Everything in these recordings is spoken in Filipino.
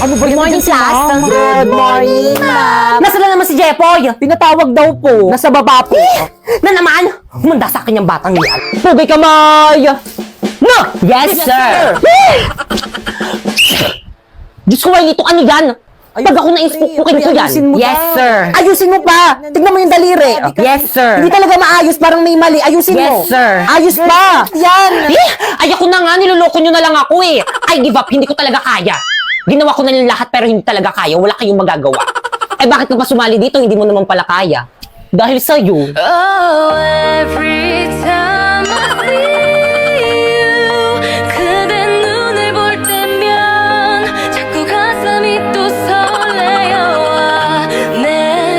Ano ba Good morning, class. Good morning, ma'am. Nasaan na naman si Jepoy? Pinatawag daw po. Nasa baba po. Na naman? Humanda sa akin yung batang yan. Pugay kamay! No! Yes, sir! Diyos ko, Wiley, itong ano yan? Pag ako na-ispukin ko yan. Ayusin mo Yes, pa. sir! Ayusin mo pa. Tignan mo yung daliri. Yes, sir! Hindi talaga maayos, parang may mali. Ayusin mo. Yes, sir. Ayos pa. Yan. Ay, ako na nga, niloloko nyo na lang ako eh. I give up, hindi ko talaga kaya. Ginawa ko na lang lahat pero hindi talaga kaya. Wala kayong magagawa. Eh bakit ka pa sumali dito? Hindi mo naman pala kaya. Dahil sa'yo. Oh, every time I see you 그대 눈을 볼 때면 자꾸 가슴이 또 설레어와 내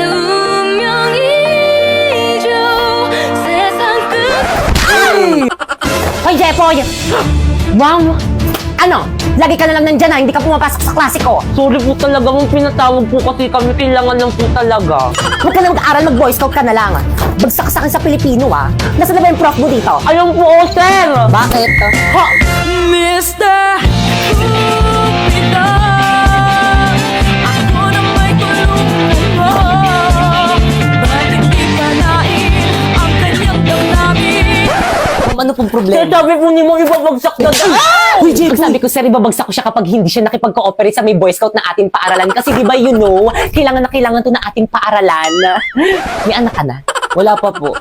운명이죠 세상 끝 Hoy, Jepoy! Wow! Ano? Lagi ka na lang nandyan ha, hindi ka pumapasok sa klase ko. Sorry po talaga, mong pinatawag po kasi kami kailangan lang po talaga. Huwag ka na mag-aaral, mag-boy scout ka na lang. Bagsak ka sa akin sa Pilipino ha. Nasaan na ba yung prof mo dito? Ayun po, sir! Bakit? Ha? Mr. Cupido ako na may tulungan mo bakit di panain ang kanyang damdamin. Ano pong Sir, problema? sabi po ni mo ibabagsak na Uy, Jake, sabi ko, sir, ibabagsak ko siya kapag hindi siya nakipag-cooperate sa may Boy Scout na ating paaralan. Kasi di ba, you know, kailangan na kailangan to na ating paaralan. May anak ka na? Wala pa po.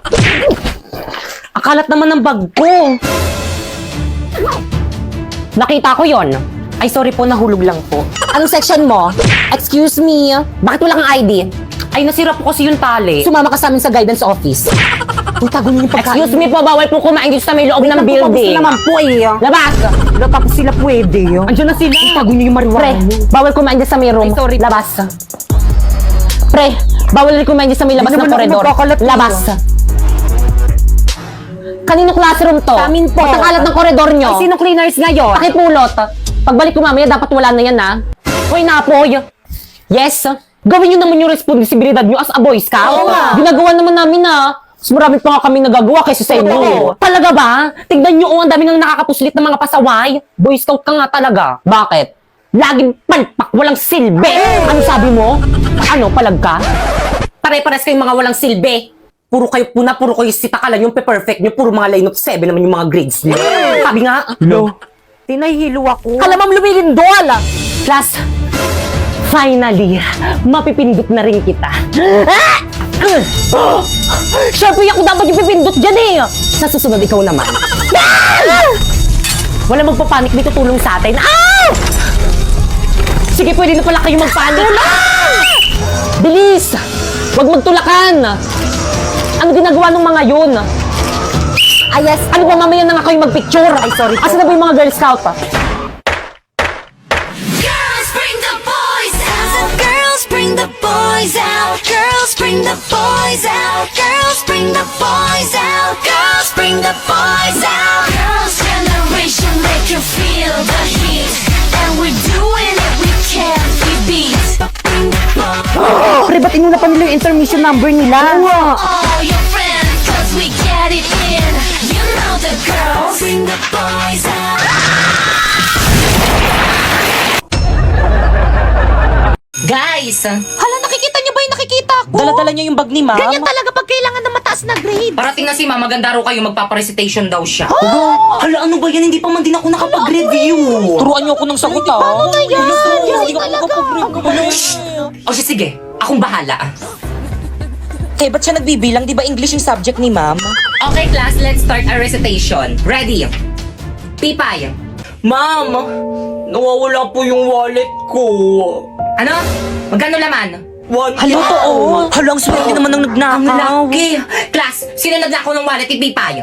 Akalat naman ng bag ko. Nakita ko yon. Ay, sorry po, nahulog lang po. Anong section mo? Excuse me. Bakit wala kang ID? Ay, nasira po kasi yung tali. Sumama ka sa amin sa guidance office. Uy, tago niyo yung pagkain. Excuse me po, bawal po kumain dito sa may loob ng building. naman po eh. Labas! Wala tapos sila pwede. Andiyan na sila. Tago niyo yung Pre, marijuana mo. bawal kumain dyan sa may room. Ay, sorry. Labas. Pre, bawal rin kumain dyan sa may labas Hindi ng naman ako koridor. magkakalat Labas. dito. Kanino classroom to? Sa amin po. Ba't ang kalat ng koridor nyo? Ay, sino cleaners ngayon? Pakipulot. Pagbalik ko mamaya, dapat wala na yan, ha? Hoy, napoy. Yes. Gawin nyo naman yung responsibilidad nyo as a boy scout. Oo nga. Ginagawa naman namin, ha? Mas marami pa nga kami nagagawa kaysa sa inyo. Oo. Talaga ba? Tignan nyo, ang dami nang nakakapuslit ng mga pasaway. Boy scout ka nga talaga. Bakit? Laging palpak, walang silbi. Ano sabi mo? Ano, palag ka? Pare-pares kayong mga walang silbi. Puro kayo puna, puro kayo sitakalan yung pe-perfect nyo. Puro mga line of 7 naman yung mga grades nyo. Sabi nga, Tinahihilo ako. Kalamam lumilindol! Class, finally, mapipindot na rin kita. Siyempre, ako dapat yung pipindot dyan eh. Sa susunod, ikaw naman. Wala magpapanik, may tutulong sa atin. Sige, pwede na pala kayo magpanik. Bilis! Huwag magtulakan! Ano ginagawa ng mga yun? Ay, yes. Ano ba mamaya na nga kayo magpicture? Ay, sorry po. Asan na ba yung mga Girl Scout? Girls bring the boys out. Girls bring the boys out. Girls bring the boys out. Girls bring the boys out. Girls bring the boys out. Girls generation make you feel the heat. And we're doing it, we can't be beat. Bring the boys. Pre, ba't inuna pa nila yung intermission number nila? All your friends, 'cause we get it in. You know the girls bring the boys out. Guys! Hala, nakikita niyo ba yung nakikita ko? Dala-dala niyo yung bag ni ma'am? Ganyan talaga pag kailangan ng mataas na grade. Parating na si Mama, maganda raw kayo, magpaparecitation daw siya. Hala, ano ba yan? Hindi pa man din ako nakapag-review. Turuan niyo ako ng sagot, ha? Paano na yan? Yan talaga. O siya, sige, akong bahala. Eh, ba't siya nagbibilang? Di ba English yung subject ni ma'am? Okay, class, let's start our recitation. Ready? Pipay. Ma'am, nawawala po yung wallet ko. Ano? Magkano laman? Hala, totoo. Hala, ang swerte naman ng Ang nagnakaw. laki. Class, sino naglako ng wallet ni Pipay?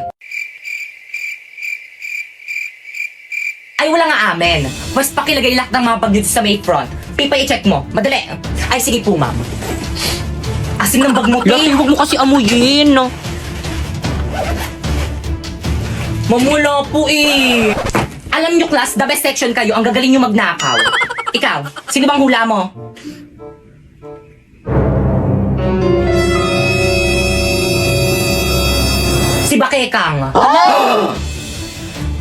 Ay, wala nga amen. Mas pakilagay lahat ng mga bag dito sa may front. Pipay, i-check mo. Madali. Ay, sige po, ma'am. Asim ng bag mo, Laki, Tin. huwag mo kasi amuyin. Mamula po eh. Alam nyo, class, the best section kayo. Ang gagaling nyo magnakaw. Ikaw, sino bang hula mo? Si Bakekang.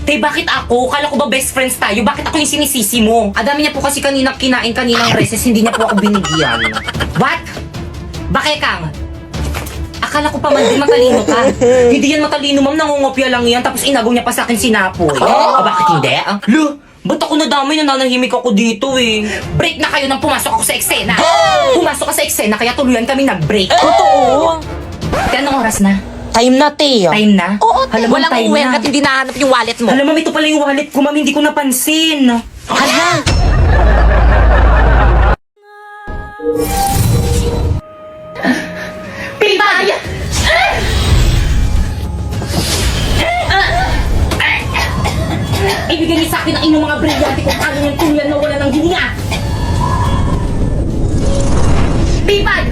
Te, bakit ako? Kala ko ba best friends tayo? Bakit ako yung sinisisi mo? Adami niya po kasi kanina kinain kaninang recess, hindi niya po ako binigyan. What? Bakit Kang? Akala ko pa man di matalino ka. Hindi yan matalino, ma'am. Nangungopia lang yan. Tapos inagaw niya pa sa akin sinapoy. Bakit hindi? Lo, ba't ako nadamay na nanahimik ako dito eh? Break na kayo nang pumasok ako sa eksena. Pumasok ka sa eksena, kaya tuluyan kami nag-break. Totoo. Kaya anong oras na? Time na, Teo. Time na? Oo, Teo. Alam mo, Walang time uwi na. hanggat hindi nahanap yung wallet mo. Alam mo, ito pala yung wallet ko, ma'am. Hindi ko napansin. Hala. Pipay! Ibigay niyo sa akin ang inyong mga brilyante kung paano yung tuluyan na wala ng hininga. Pipay!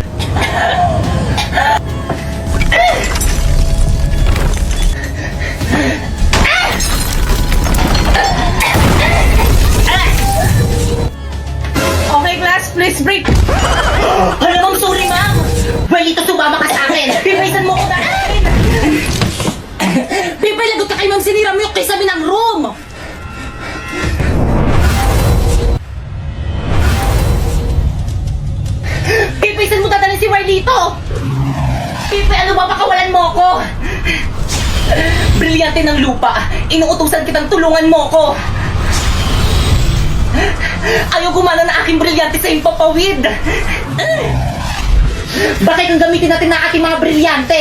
Okay, class. Please break. Alam ma'am, sorry ma'am! Well, ito sumama ka sa akin! Pipaysan mo ko na akin! Pipay, lagot ka kay ma'am, sinira mo yung kisame ng room! Pipay, saan mo dadalhin si Marlito? Pipay, ano ba pakawalan mo ko? Brilyante ng lupa, inuutusan kitang tulungan mo ko! Ayaw gumana na aking brilyante sa impapawid! Bakit ang gamitin natin na ating mga brilyante?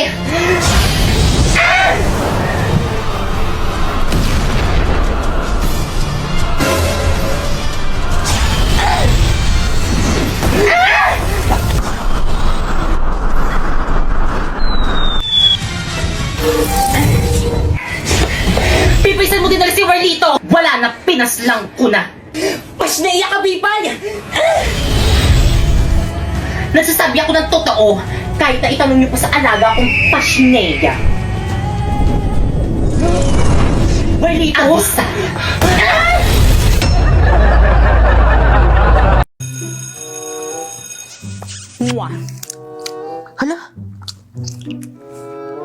Pipisan mo din na si Marlito! Wala na, pinaslang ko na! Pasneya ka, Bipay! Nagsasabi ako ng totoo kahit na itanong niyo pa sa alaga akong pasneya. Marlito! Agisa! Hala.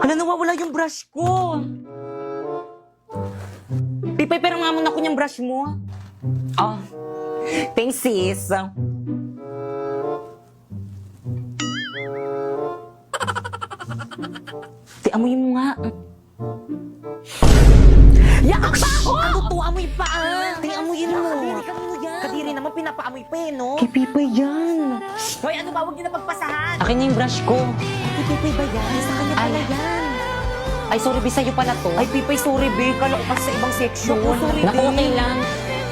Hala, nawawala yung brush ko. Pipay, pero nga muna ko yung brush mo. Oh. Thanks, sis. Ti, amoy mo nga. Yakak ba ako? Ano to? Amoy pa ah. Ti, amoyin mo. Kadiri ka mo yan. Kadiri naman, pinapaamoy pa eh, no? Kay Pipay yan. Hoy, ano ba? Huwag niyo na pagpasahan! Akin na yung brush ko. Kay Pipay ba yan? Sa kanya pala yan. Ay, sorry, Bi, sa'yo pala to. Ay, Pipay, sorry, babe. Kala ko kasi sa ibang section. Naku, sorry, Naku, babe. okay lang.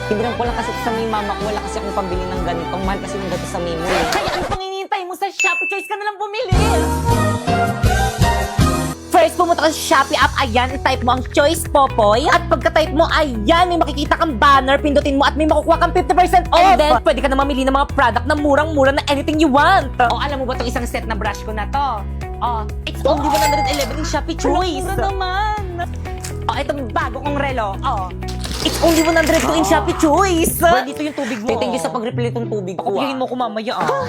Tinginan ko lang kasi sa may mama ko, wala kasi akong pambili ng ganito. Mahal kasi ng ganito sa Mimo eh. Kaya ano pang hinihintay mo sa Shopee? Choice ka na lang bumili. First, pumunta ka sa Shopee app, ayan, type mo ang Choice Popoy. At pagka-type mo, ayan, may makikita kang banner, pindutin mo at may makukuha kang 50% off. And then, pwede ka na mamili ng mga product na murang-mura na anything you want. O, alam mo ba itong isang set na brush ko na to? O, It's only 111 in Shopee Choice. mura naman. Oh, itong bago kong relo. Oh. It's only 102 in Shopee Choice. Well, dito yung tubig mo. Thank you sa pag-refill itong tubig ko. Kopyahin mo ko mamaya ah.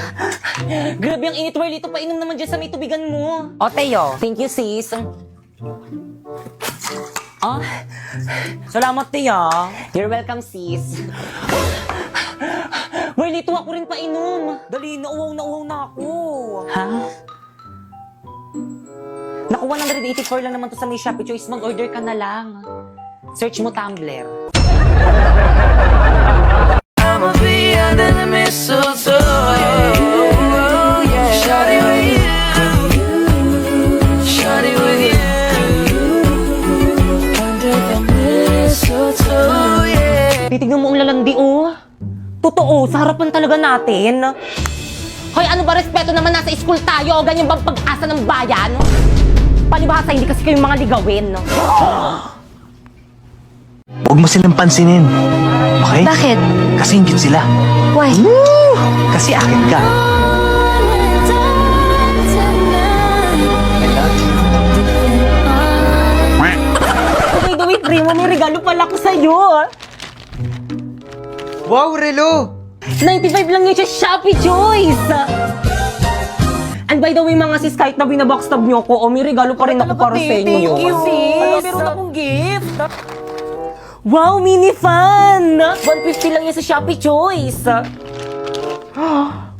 Grabe ang init, Marlito. Painom naman dyan sa may tubigan mo. O, Teo. Thank you, sis. Ah, salamat, Tia. You're welcome, sis. Marlito, ako rin painom. Dali, nauwaw na ako. Ha? Naku, 184 lang naman to sa may Shopee Choice. Mag-order ka na lang. Search mo Tumblr. I'ma be under the mistletoe. Shawty with you. Shawty with you. Under the mistletoe, yeah. Titignan mo ang lalandi, oh. Totoo, sa harapan talaga natin. Hoy, ano ba respeto naman nasa school tayo? Ganyan bang pag-asa ng bayan? Palibhasa, hindi kasi kayong mga ligawin. Huwag mo silang pansinin. Okay? Bakit? Kasi yun sila. Why? Kasi akin ka. By the way, Primo, may regalo pala ko sa'yo. Wow, Relo! 95 lang yun sa Shopee Choice. And by the way, mga sis, kahit na binabackstab niyo ko, may regalo pa rin ako para sa inyo. Thank you, sis. Meron akong gift. Wow, mini fan! 150 lang yan sa Shopee Choice.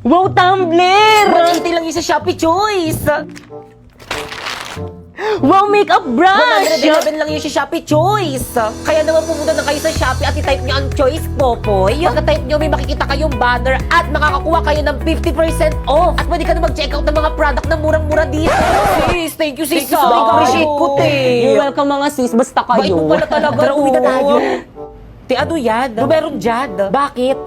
Wow, tumbler! 180 lang yan sa Shopee Choice. Wow, makeup brush! 111 lang yun sa Shopee Choice. Kaya naman pumunta na kayo sa Shopee at i-type nyo ang Choice Popoy. Pagka-type nyo, may makikita kayong banner at makakakuha kayo ng 50% off. At pwede ka na mag-check out ng mga product na murang-mura dito. Sis, thank you, sis. Appreciate ko, te. You're welcome mga sis, basta Bait kayo. mo pala talaga. Tara, uwi na tayo. Te, ano yan? Numerong Jad. Bakit?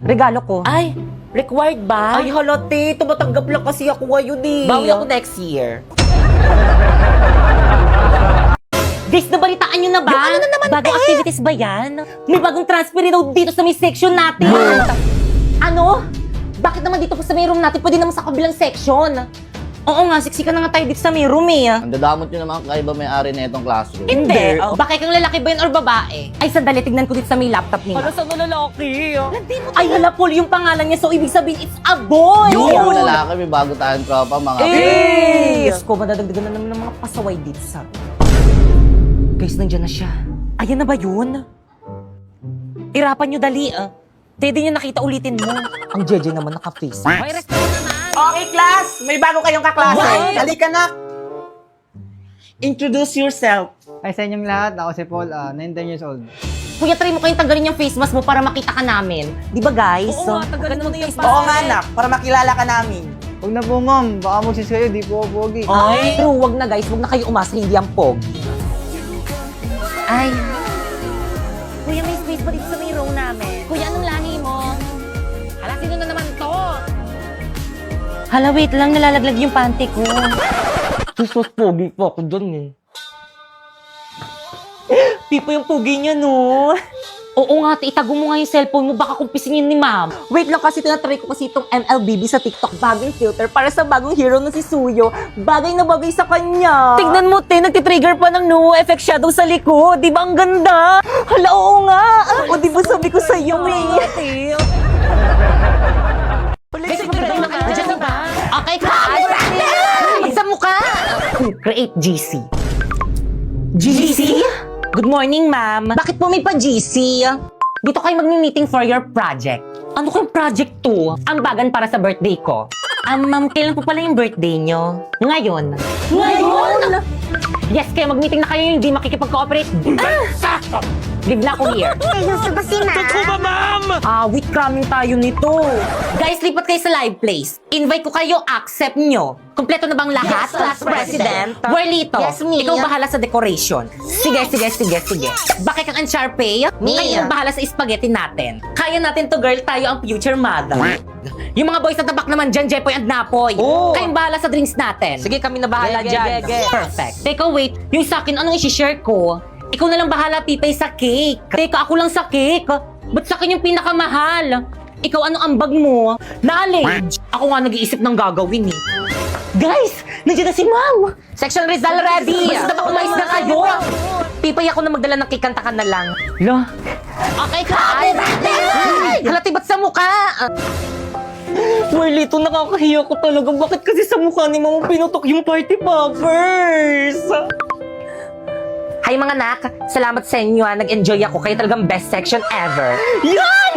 Regalo ko. Ay, required ba? Ay, hala, te. Tumatanggap lang kasi ako ngayon eh. Bawi ako next year. Guys, nabalitaan nyo na ba? Ano na naman, bagong activities ba yan? May bagong transfer daw dito sa may section natin. Ano? Bakit naman dito pa sa may room natin? Pwede naman sa kabilang section. Oo nga, siksikan na nga tayo dito sa may room eh. Ang dadamot nyo naman kaiba may-ari na itong classroom. Hindi. Baka kang lalaki ba yun or babae? Ay, sandali, tignan ko dito sa may laptop niya. Hala, saan na lalaki? Ay, hala, Paul, yung pangalan niya. So, ibig sabihin, it's a boy! Yung lalaki, may bago tayong tropa, mga Eh! Diyos ko, madadagdagan na naman ng mga pasaway dito sa... Guys, nandiyan na siya. Ayan na ba yun? Irapan nyo dali, ah. Pwede nyo nakita ulitin mo. Ang Jeje naman naka-face. May respeto naman! Okay, class! May bago kayong kaklase. What? Halika na! Introduce yourself. Hi sa inyong lahat, ako si Paul, 19 years old. Kuya, try mo kayong tanggalin yung face mask mo para makita ka namin. Di ba, guys? Oo nga, tagalin mo na yung Oo nga, anak, para makilala ka namin. Huwag na po ma'am, baka magsis kayo, di po ako pogi. Ay, true, wag na guys. Wag na kayo umasa, hindi ang pog. Ay. Kuya, may space ba dito sa may row namin? Kuya, anong lahi mo? Hala, sino na naman to? Hala, wait lang. Nalalaglag yung panty ko. Jesus, pogi po ako dun eh. Pipo yung pugi niya, no? Oo nga, itago mo nga yung cellphone mo, baka kumpisingin ni ma'am. Wait lang kasi tinatry ko kasi itong MLBB sa TikTok bagong filter para sa bagong hero na si Suyo. Bagay na bagay sa kanya. Tignan mo, te, nagtitrigger pa ng no effect shadow sa likod. Di ba ang ganda? Hala, oo nga. O di ba sabi ko sa'yo, eh. Guys, magandang na kayo. Diyan na ba? Okay, class! Sa mukha! Create GC. GC? Good morning, ma'am. Bakit po may pa-GC? Dito kayo magmi-meeting for your project. Ano kayong project to? Ambagan para sa birthday ko. Ma'am, kailan po pala yung birthday nyo? Ngayon. Ngayon? Yes, kaya mag-meeting na kayo yung hindi makikipag-cooperate. Live na ako here. Wait, cramming tayo nito. Guys, lipat kayo sa live place. Invite ko kayo, accept nyo. Kompleto na bang lahat? Yes, class president. Warlito, Yes, me. ikaw bahala sa decoration. Sige. Bakit kang Uncharpay? Me. Ngayon bahala sa spaghetti natin. Kaya natin to, girl. Tayo ang future mother. Yung mga boys na tabak naman dyan, Jepoy and Napoy. Oh. Kayong bahala sa drinks natin. Sige, kami na bahala dyan. Perfect. Teka, wait. Yung sa akin, anong isi-share ko? Ikaw na lang bahala, Pipay, sa cake. Teka, ako lang sa cake. Ba't sa akin yung pinakamahal? Ikaw, anong ambag mo? Knowledge. Ako nga nag-iisip ng gagawin eh. Guys, nandiyan na si Ma'am. Section Rizal ready. Basta ba umayos na kayo? Pipay ako na magdala ng cake, kanta ka na lang. Lo. Okay, Kai. Halatibat sa mukha. Marlito, nakakahiya ko talaga. Bakit kasi sa mukha ni Mama pinutok yung party poppers? Hi mga nak, salamat sa inyo. Nag-enjoy ako. Kayo talagang best section ever. Yan!